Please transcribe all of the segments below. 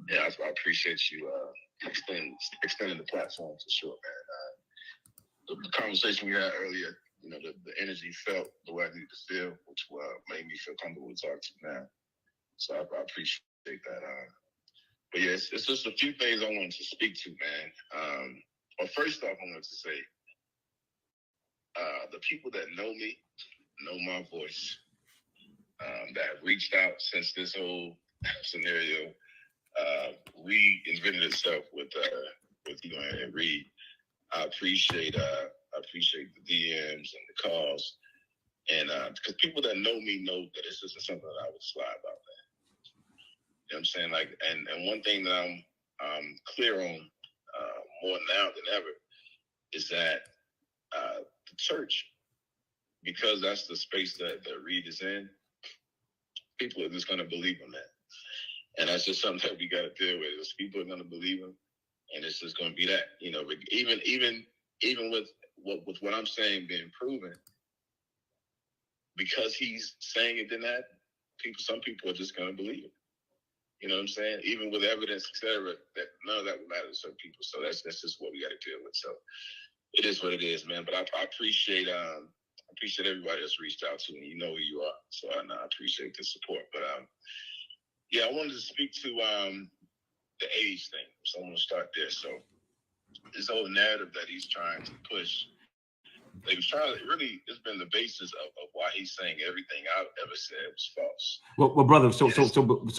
Yeah, I appreciate you extending the platform for sure, man. The conversation we had earlier, the energy felt the way I needed to feel, which made me feel comfortable to talk to you now. So I appreciate that. But yeah, it's just a few things I wanted to speak to, man. Well, first off, I wanted to say, the people that know me know my voice. That have reached out since this whole scenario reinvented itself with you and Reid. I appreciate the DMs and the calls, and because people that know me know that this isn't something that I would slide about. You know what I'm saying? Like, and one thing that I'm clear on more now than ever is that the church, because that's the space that Reid is in, people are just going to believe in that. And that's just something that we got to deal with. Is people are going to believe him, and it's just going to be that. Even with what I'm saying being proven, because he's saying it didn't happen, some people are just going to believe it. You know what I'm saying? Even with evidence, etc., that none of that will matter to some people. So that's just what we got to deal with. So it is what it is, man. But I appreciate everybody that's reached out to me. You know who you are, so I appreciate the support. But yeah, I wanted to speak to the age thing. So I'm gonna start there. So this whole narrative that he's trying to push, it's been the basis of why he's saying everything I've ever said was false. Well, brother. So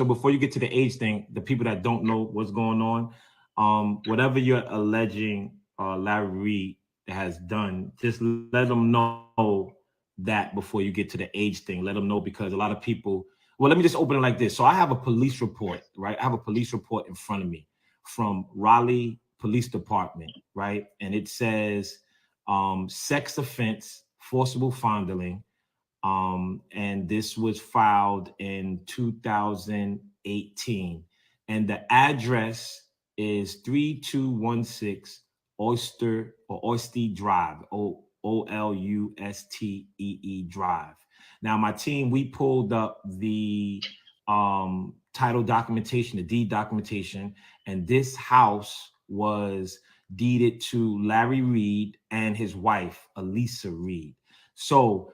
before you get to the age thing, the people that don't know what's going on, whatever you're alleging Larry Reid has done, just let them know that before you get to the age thing. Let them know, because a lot of people. Well, let me just open it like this. So I have a police report, right? I have a police report in front of me from Raleigh Police Department, right? And it says sex offense, forcible fondling. And this was filed in 2018. And the address is 3216 Oyster Drive, Olustee Drive. Now, my team, we pulled up the title documentation, the deed documentation, and this house was deeded to Larry Reid and his wife, Elisa Reid. So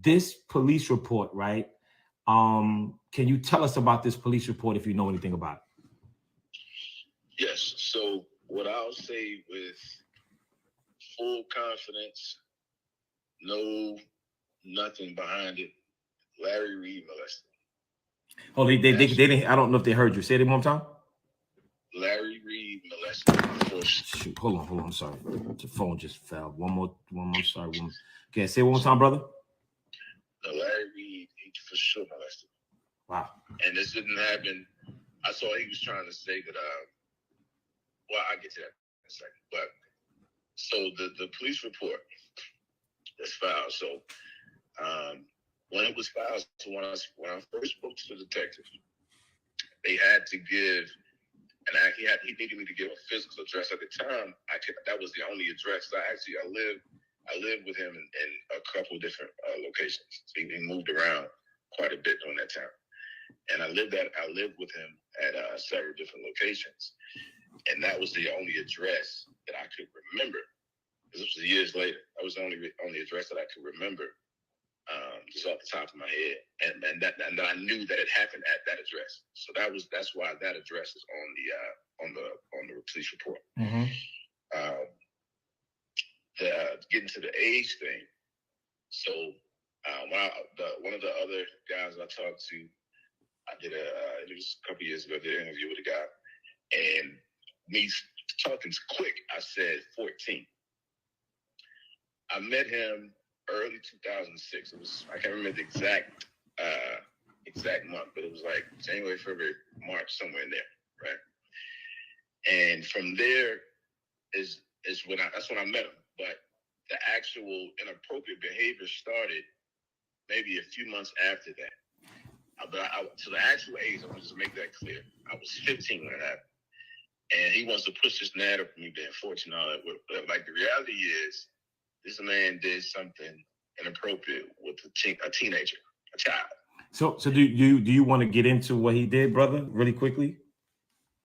this police report, right? Can you tell us about this police report if you know anything about it? Yes. So what I'll say with full confidence, nothing behind it, Larry Reid molested. Oh, they didn't. I don't know if they heard you. Say it one more time. Larry Reid molested. Shoot, hold on. I'm sorry. The phone just fell. One more. Sorry. Okay, say it one more time, brother. Larry Reid, he for sure molested. Wow. And this didn't happen. I saw he was trying to say that. Well, I'll get to that in a second. But so the police report that's filed. So when it was filed, so when I first spoke to the detective, they had to give. And he needed me to give a physical address at the time. That was the only address. I lived with him in a couple of different locations. So he moved around quite a bit during that time. And I lived with him at several different locations. And that was the only address that I could remember. This was years later. That was the only address that I could remember, just off the top of my head, and that I knew that it happened at that address. So that's why that address is on the police report. Mm-hmm. Getting to the age thing. So one of the other guys I talked to, it was a couple years ago, I did an interview with a guy, and me talking quick, I said 14. I met him early 2006. It was, I can't remember the exact month, but it was like January, February, March, somewhere in there, right? And from there that's when I met him. But the actual inappropriate behavior started maybe a few months after that. But to the actual age, I want to just make that clear. I was 15 when it happened. And he wants to push this narrative of me being 14 and all that. But like the reality is, this man did something inappropriate with a teenager, a child. So do you want to get into what he did, brother, really quickly?